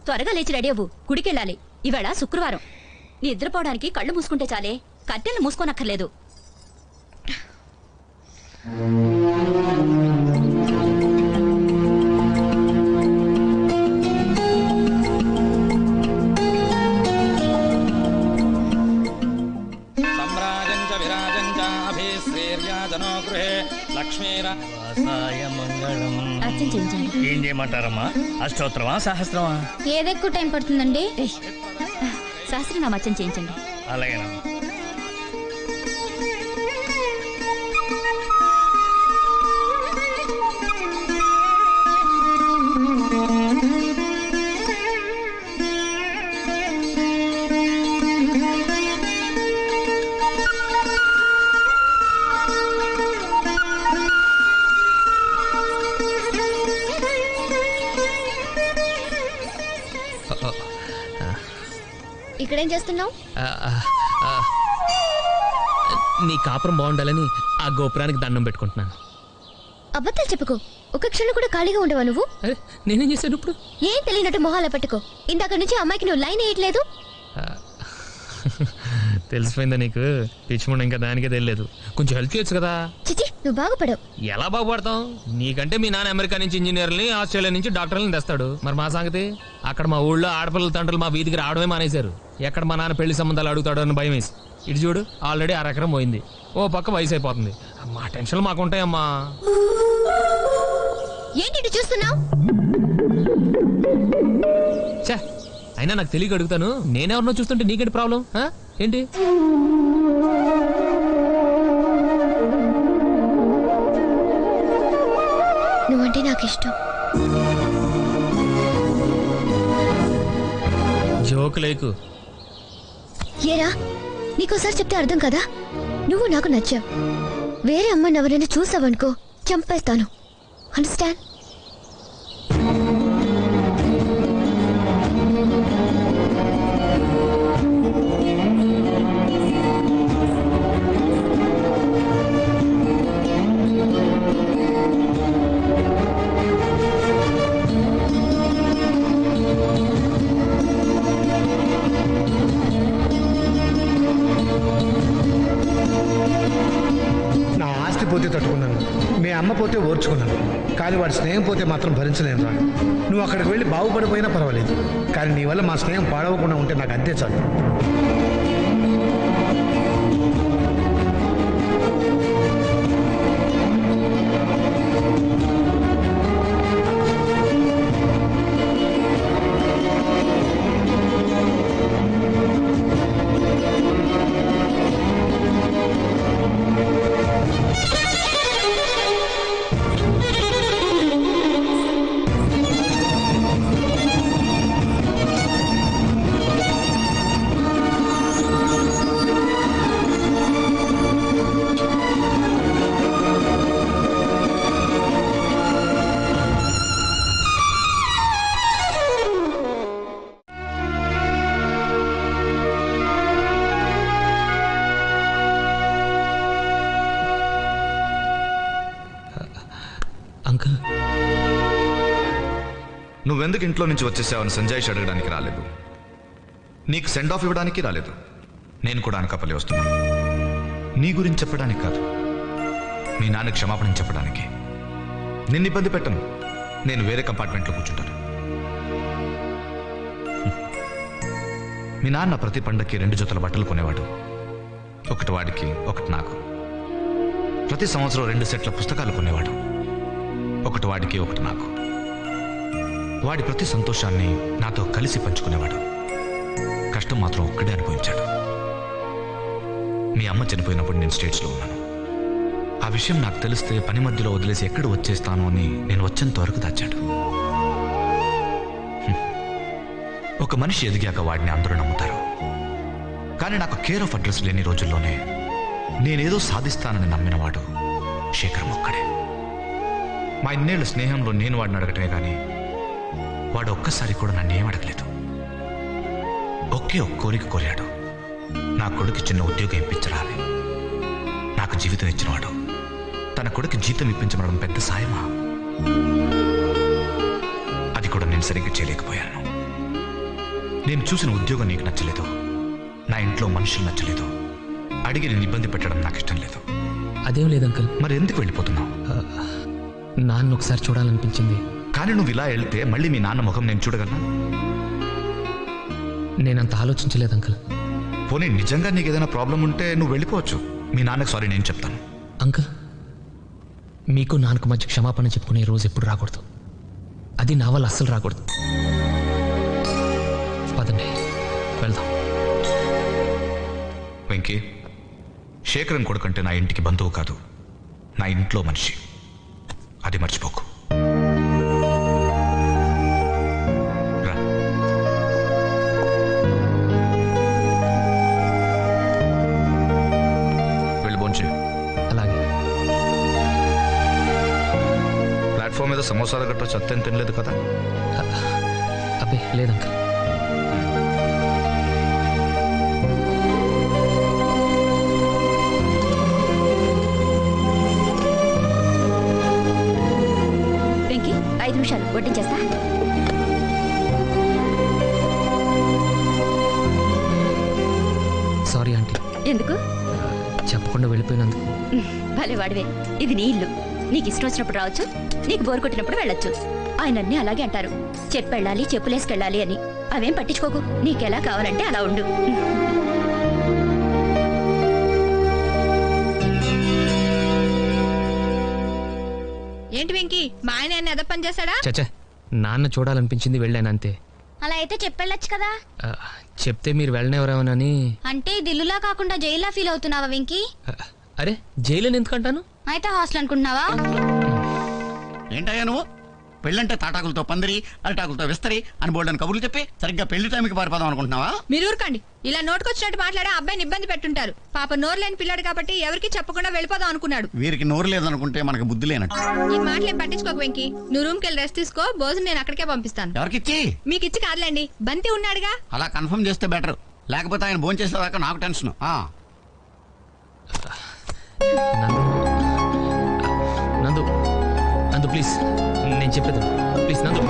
త్వరగా లేచి రెడీ అవ్వు, గుడికెళ్ళాలి. ఇవాళ శుక్రవారం. నిద్రపోవడానికి కళ్ళు మూసుకుంటే చాలే, కట్టెలు మూసుకోనక్కర్లేదు. ఏం చేయమంటారమ్మా? అష్టోత్తరమా సహస్రమా? ఏదెక్కువ టైం పడుతుందండి? సహస్రనామ అర్చన చేయించండి. అలాగేనమ్మా. ఇక్కడేం చేస్తున్నావు? నీ కాపురం బాగుండాలని ఆ గోపురానికి దండం పెట్టుకుంటున్నాను. అబద్ధాలు చెప్పుకో. ఒక క్షణం కూడా ఖాళీగా ఉండవా నువ్వు? నేనేం చేశాను ఇప్పుడు? ఏం తెలియనట్టు మొహాల పట్టుకో. ఇందాక నుంచి అమ్మాయికి నువ్వు లైన్ వేయట్లేదు. తెలిసిపోయిందా నీకు? పిచ్చిముండ ఇంకా దానికే తెలియలేదు. కొంచెం హెల్ప్ చేయొచ్చు కదా. చిచి, నువ్వు బాగుపడవు. ఎలా బాగుపడతాం? నీకంటే మీ నాన్న అమెరికా నుంచి ఇంజనీర్ని, ఆస్ట్రేలియా నుంచి డాక్టర్లని తెస్తాడు. మరి మా సంగతి? అక్కడ మా ఊళ్ళో ఆడపిల్లల తండ్రులు మా వీధికి రావడమే మానేశారు. ఎక్కడ మా నాన్న పెళ్లి సంబంధాలు అడుగుతాడో అని భయం వేసి. ఇటు చూడు, ఆల్రెడీ అరెకరం పోయింది. ఓ పక్క వయసు అయిపోతుంది. మా టెన్షన్లు మాకుంటాయమ్మా. ఏంటి చూస్తున్నావు? చా, అయినా నాకు తెలియక అడుగుతాను. నేనెవరినో చూస్తుంటే నీకేంటి ప్రాబ్లం? ఏంటి? నువ్వంటే నాకు ఇష్టం. జోక్ లేకు. ఏరా, నీకోసారి చెప్తే అర్థం కదా? నువ్వు నాకు నచ్చావు. వేరే అమ్మాయిని ఎవరైనా చూసావనుకో, చంపేస్తాను. అండర్స్టాండ్? పోతే తట్టుకున్నాను, మీ అమ్మ పోతే ఓర్చుకున్నాను, కానీ వాడి స్నేహం పోతే మాత్రం భరించలేను రా. నువ్వు అక్కడికి వెళ్ళి బాగుపడిపోయినా పర్వాలేదు, కానీ నీ వల్ల మా స్నేహం పాడవకుండా ఉంటే నాకు అంతే చాలు. నువ్వెందుకు ఇంట్లో నుంచి వచ్చేసావని సంజయ్ అడగడానికి రాలేదు, నీకు సెండ్ ఆఫ్ ఇవ్వడానికి రాలేదు. నేను కూడా అనకాపల్లి వస్తున్నాను. నీ గురించి చెప్పడానికి కాదు, మీ నాన్న క్షమాపణ చెప్పడానికి. నిన్ను ఇబ్బంది పెట్టను, నేను వేరే కంపార్ట్మెంట్లో కూర్చుంటాను. మీ నాన్న ప్రతి పండక్కి 2 జతల బట్టలు కొనేవాడు. ఒకటి వాడికి, ఒకటి నాకు. ప్రతి సంవత్సరం 2 సెట్ల పుస్తకాలు కొనేవాడు. ఒకటి వాడికి, ఒకటి నాకు. వాడి ప్రతి సంతోషాన్ని నాతో కలిసి పంచుకునేవాడు. కష్టం మాత్రం ఒక్కడే అనుభవించాడు. మీ అమ్మ చనిపోయినప్పుడు నేను స్టేట్స్లో ఉన్నాను. ఆ విషయం నాకు తెలిస్తే పని మధ్యలో వదిలేసి ఎక్కడ వచ్చేస్తాను అని నేను వచ్చేంత వరకు దాచాడు. ఒక మనిషి ఎదిగాక వాడిని అందరూ నమ్ముతారు, కానీ నాకు కేర్ ఆఫ్ అడ్రస్ లేని రోజుల్లోనే నేనేదో సాధిస్తానని నమ్మినవాడు శేఖరం ఒక్కడే. మా ఇన్నేళ్ల స్నేహంలో నేను వాడిని అడగటమే కానీ వాడు ఒక్కసారి కూడా నన్ను ఏం అడగలేదు. ఒకే ఒక్క కోరిక కోరాడు, నా కొడుకు చిన్న ఉద్యోగం ఇప్పించరాని. నాకు జీవితం ఇచ్చినవాడు, తన కొడుకు జీతం ఇప్పించడం పెద్ద సాయమా? అది కూడా నేను సరిగ్గా చేయలేకపోయాను. నేను చూసిన ఉద్యోగం నీకు నచ్చలేదు, నా ఇంట్లో మనుషులు నచ్చలేదు, అడిగి నేను ఇబ్బంది పెట్టడం నాకు ఇష్టం లేదు. అదేం లేదు అంకుల్. మరి ఎందుకు వెళ్ళిపోతున్నావు? నాన్న ఒకసారి చూడాలనిపించింది. కానీ నువ్వు ఇలా వెళ్తే మళ్ళీ మీ నాన్న ముఖం నేను చూడగలనా? నేనంత ఆలోచించలేదు అంకుల్. పోనీ నిజంగా నీకు ఏదైనా ప్రాబ్లం ఉంటే నువ్వు వెళ్ళిపోవచ్చు. మీ నాన్నకు సారీ నేను చెప్తాను. అంకుల్, మీకు నాన్నకు మధ్య క్షమాపణ చెప్పుకునే రోజు ఎప్పుడు రాకూడదు. అది నా వల్ల అస్సలు రాకూడదు. పదండి వెళ్దాం. వెంకీ, శేఖరన్ కొడుకంటే నా ఇంటికి బంధువు కాదు, నా ఇంట్లో మనిషి. అది మర్చిపోకు. రా. వెళ్ళి భోంచే. అలాగే. ప్లాట్ఫామ్ మీద సమోసాలు గట్రా చెత్త ఏం తినలేదు కదా? అబ్బే లేదంకుల్. వెంకీ 5 నిమిషాలు వడ్డించేస్తా. సారీ ఆంటీ, ఎందుకు? చెప్పకుండా వెళ్ళిపోయినందుకు. భలే వాడివే. ఇది నీ ఇల్లు, నీకు ఇష్టం వచ్చినప్పుడు రావచ్చు, నీకు బోరు కొట్టినప్పుడు వెళ్ళొచ్చు. ఆయన అన్నీ అలాగే అంటారు, చెప్పెళ్ళాలి చెప్పులేసుకెళ్ళాలి అని. అవేం పట్టించుకోకు, నీకెలా కావాలంటే అలా ఉండు. ఏంటి వెంకీ, మా ఆయన ఏమన్నా ఎద పని చేశాడా? చచ్చా, నాన్న చూడాలనిపించింది వెళ్ళాను అంతే. అలా అయితే చెప్పెళ్ళొచ్చు కదా. చెప్తే మీరు వెళ్ళనేవరేమోనని. అంటే ఇది ఇల్లులా కాకుండా జైల్లా ఫీల్ అవుతున్నావా వెంకీ? అరే జైలు ఎందుకంటాను? అయితే హాస్టల్ అనుకుంటున్నావా? ఏంటయ్యా నువ్వు? పెళ్ళంటే తాటాకులతో పందిరి, అరిటాకులతో విస్తరి అని బోల్డని కబుర్లు చెప్పి సరిగ్గా పెళ్లి టైంకి పారిపోదాం అనుకుంటున్నావా? మీరు ఊరుకోండి. ఇలా నోటుకొచ్చినట్టు మాట్లాడే అబ్బాయిని ఇబ్బంది పెట్టుంటారు. పాప నోరు లేని పిల్లాడు కాబట్టి ఎవరికి చెప్పకుండా వెళ్ళిపోదాం అనుకున్నాడు. వీరికి నోరు లేదనుకుంటే మనకు బుద్ధి లేనట్టు. ఈ మాటలేం పట్టించుకోక వెంకీ, నువ్వు రూమ్కి వెళ్ళి రెస్ట్ తీసుకో. భోజనం నేను అక్కడికే పంపిస్తాను. ఎవరికిచ్చి? మీకు ఇచ్చి కాదులేండి, బంతి ఉన్నాడుగా. అలా కన్ఫర్మ్ చేస్తే బెటర్, లేకపోతే ఆయన భోజనం చేసేదాకా నాకు టెన్షన్. నందు, నందు ప్లీజ్, నేను చెప్పేది ప్లీజ్ నందు.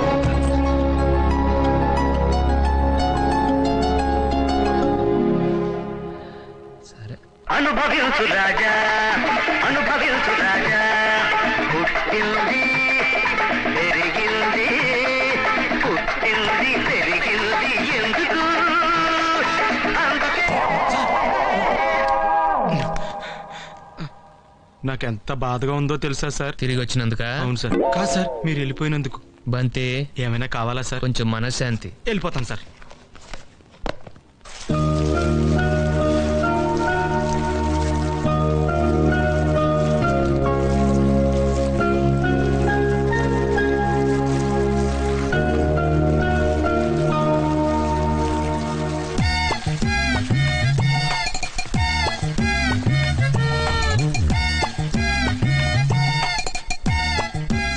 సరే. అనుభవించు రాజా, అనుభవించు రాజా. పుట్టింది పెరిగింది, పుట్టింది పెరిగింది ఎందుకు? నాకెంత బాధగా ఉందో తెలుసా సార్? తిరిగి వచ్చినందుక? అవును సార్. కాదు సార్, మీరు వెళ్ళిపోయినందుకు. బంతే, ఏమైనా కావాలా సార్? కొంచెం మనశ్శాంతి. వెళ్ళిపోతాను సార్.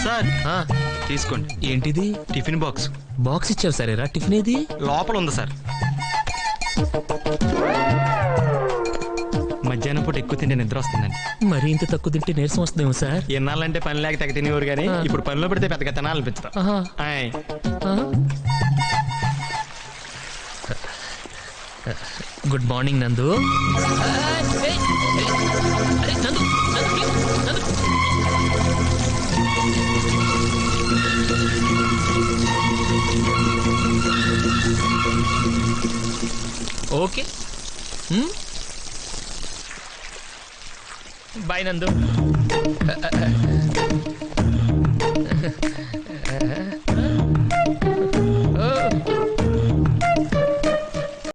సార్ తీసుకోండి. ఏంటిది? Tiffin box. బాక్స్ ఇచ్చావు సరేరా, టిఫిన్ ఏది? లోపల ఉంది సార్. మధ్యాహ్నం పూట ఎక్కువ తింటే నిద్ర వస్తుందండి. మరి ఇంత తక్కువ తింటే నీరసం వస్తుందేమో సార్. ఎన్నాళ్ళంటే పని లేక తెగ తినేవారు కానీ ఇప్పుడు పనిలో పెడితే పెద్దగా తినాలనిపించదు. గుడ్ మార్నింగ్ నందు. ఓకే బాయ్ నందు.